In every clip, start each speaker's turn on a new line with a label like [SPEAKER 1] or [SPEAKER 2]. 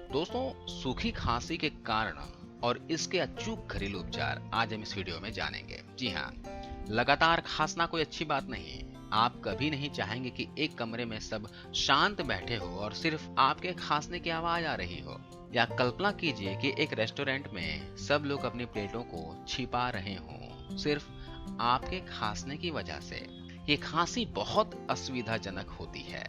[SPEAKER 1] दोस्तों, सूखी खांसी के कारण और इसके अचूक घरेलू उपचार आज हम इस वीडियो में जानेंगे। जी हाँ, लगातार खांसना कोई अच्छी बात नहीं है। आप कभी नहीं चाहेंगे कि एक कमरे में सब शांत बैठे हो और सिर्फ आपके खांसने की आवाज आ रही हो। या कल्पना कीजिए कि एक रेस्टोरेंट में सब लोग अपनी प्लेटों को छिपा रहे हों सिर्फ आपके खांसने की वजह से। ये खांसी बहुत असुविधाजनक होती है।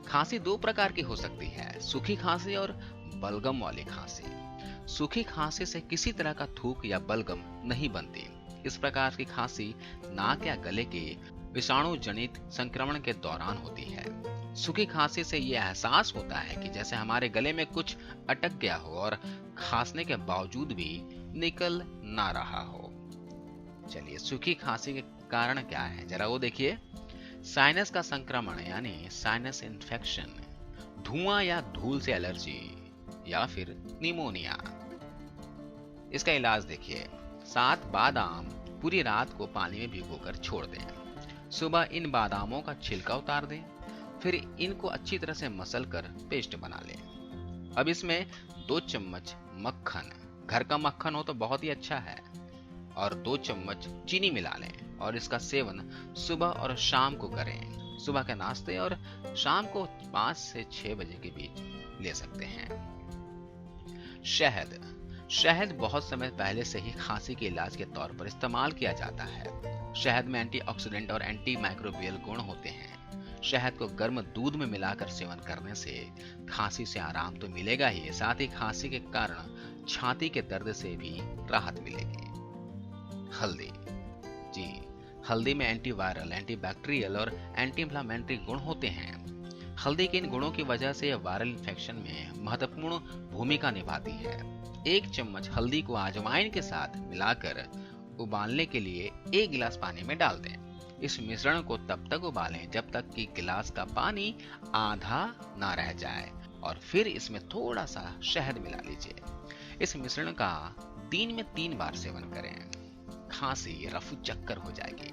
[SPEAKER 1] खांसी दो प्रकार की हो सकती है, सूखी खांसी और बलगम वाली खांसी। सूखी खांसी से किसी तरह का थूक या बलगम नहीं बनती। इस प्रकार की खांसी नाक या गले के विषाणु जनित संक्रमण के दौरान होती है। सूखी खांसी से यह एहसास होता है कि जैसे हमारे गले में कुछ अटक गया हो और खांसने के बावजूद भी निकल ना रहा हो। चलिए, सूखी खांसी के कारण क्या है, जरा वो देखिए। साइनस का संक्रमण यानी साइनस इन्फेक्शन, धुआं या धूल से एलर्जी, या फिर निमोनिया। इसका इलाज देखिए। 7 बादाम पूरी रात को पानी में भिगोकर छोड़ दें। सुबह इन बादामों का छिलका उतार दें, फिर इनको अच्छी तरह से मसल कर पेस्ट बना लें। अब इसमें 2 चम्मच मक्खन, घर का मक्खन हो तो बहुत ही अच्छा है, और 2 चम्मच चीनी मिला लें और इसका सेवन सुबह और शाम को करें। सुबह के नाश्ते और शाम को 5 से 6 बजे के बीच ले सकते हैं। शहद। शहद बहुत समय पहले से ही खांसी के इलाज के तौर पर इस्तेमाल किया जाता है। शहद में एंटीऑक्सीडेंट और एंटी माइक्रोबियल गुण होते हैं। शहद को गर्म दूध में मिलाकर सेवन करने से खांसी से आराम तो मिलेगा ही, साथ ही खांसी के कारण छाती के दर्द से भी राहत मिलेगी। हल्दी। जी, हल्दी में एंटीवायरल, एंटीबैक्टीरियल और एंटी इंफ्लेमेटरी गुण होते हैं। हल्दी के इन गुणों की वजह से यह वायरल इन्फेक्शन में महत्वपूर्ण भूमिका निभाती है। 1 चम्मच हल्दी को अजवाइन के साथ मिलाकर उबालने के लिए 1 गिलास पानी में डाल दें। इस मिश्रण को तब तक उबालें जब तक कि गिलास का पानी आधा ना रह जाए, और फिर इसमें थोड़ा सा शहद मिला लीजिए। इस मिश्रण का दिन में 3 बार सेवन करें। खांसी रफू चक्कर हो जाएगी।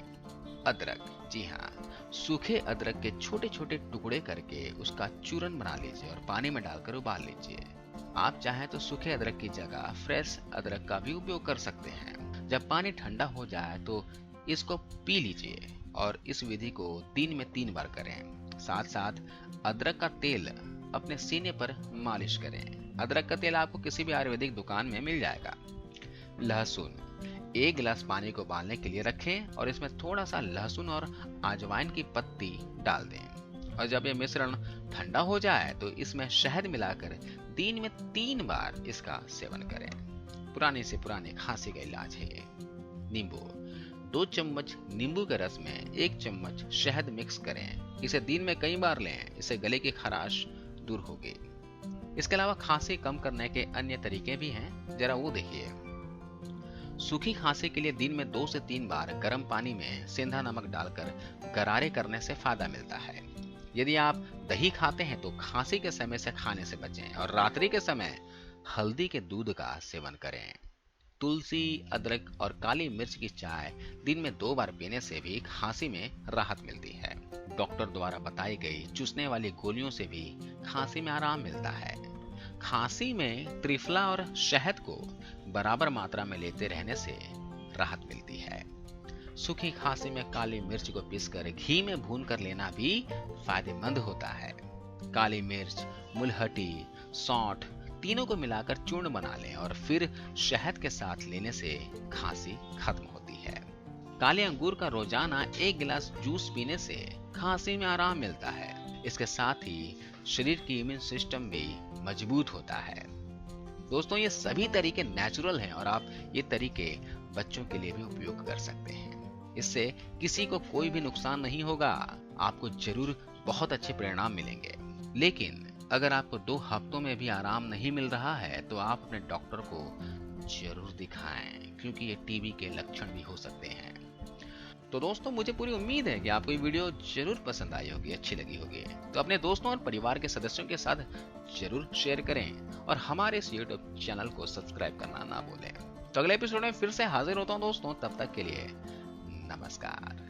[SPEAKER 1] अदरक। जी हाँ, सूखे अदरक के छोटे छोटे टुकड़े करके उसका चूरन बना लीजिए और पानी में डालकर उबाल लीजिए। आप चाहें तो सूखे अदरक की जगह फ्रेश अदरक का भी उपयोग कर सकते हैं। जब पानी ठंडा हो जाए तो इसको पी लीजिए, और इस विधि को दिन में 3 बार करें। साथ साथ अदरक का तेल अपने सीने पर मालिश करें। अदरक का तेल आपको किसी भी आयुर्वेदिक दुकान में मिल जाएगा। लहसुन। 1 गिलास पानी को उबालने के लिए रखें और इसमें थोड़ा सा लहसुन और अजवाइन की पत्ती डाल दें, और जब यह मिश्रण ठंडा हो जाए तो इसमें शहद मिलाकर दिन में 3 बार इसका सेवन करें। पुरानी से पुरानी खांसी का इलाज है ये। नींबू। 2 चम्मच नींबू के रस में 1 चम्मच शहद मिक्स करें। इसे दिन में कई बार लें, इससे गले की खराश दूर होगी। इसके अलावा खांसी कम करने के अन्य तरीके भी हैं, जरा वो देखिए। सूखी खांसी के लिए दिन में 2 से 3 बार गर्म पानी में सेंधा नमक डालकर गरारे करने से फायदा मिलता है। यदि आप दही खाते हैं तो खांसी के समय से खाने से बचें, और रात्रि के समय हल्दी के दूध का सेवन करें। तुलसी, अदरक और काली मिर्च की चाय दिन में 2 बार पीने से भी खांसी में राहत मिलती है। डॉक्टर द्वारा बताई गई चूसने वाली गोलियों से भी खांसी में आराम मिलता है। खांसी में त्रिफला और शहद को बराबर मात्रा में लेते रहने से राहत मिलती है। सूखी खांसी में काली मिर्च को पीसकर घी में भून कर लेना भी फायदेमंद होता है। काली मिर्च, मुलहटी, सौंठ तीनों को मिलाकर चूर्ण बना लें और फिर शहद के साथ लेने से खांसी खत्म होती है। काले अंगूर का रोजाना 1 गिलास जूस पीने से खांसी में आराम मिलता है। इसके साथ ही शरीर की इम्यून सिस्टम भी मजबूत होता है। दोस्तों, ये सभी तरीके नेचुरल हैं और आप ये तरीके बच्चों के लिए भी उपयोग कर सकते हैं। इससे किसी को कोई भी नुकसान नहीं होगा, आपको जरूर बहुत अच्छे परिणाम मिलेंगे। लेकिन अगर आपको 2 हफ्तों में भी आराम नहीं मिल रहा है तो आप अपने डॉक्टर को जरूर दिखाएं, क्योंकि ये टीबी के लक्षण भी हो सकते हैं। तो दोस्तों, मुझे पूरी उम्मीद है कि आपको ये वीडियो जरूर पसंद आई होगी, अच्छी लगी होगी। तो अपने दोस्तों और परिवार के सदस्यों के साथ जरूर शेयर करें और हमारे इस YouTube चैनल को सब्सक्राइब करना ना भूलें। तो अगले एपिसोड में फिर से हाजिर होता हूँ दोस्तों, तब तक के लिए नमस्कार।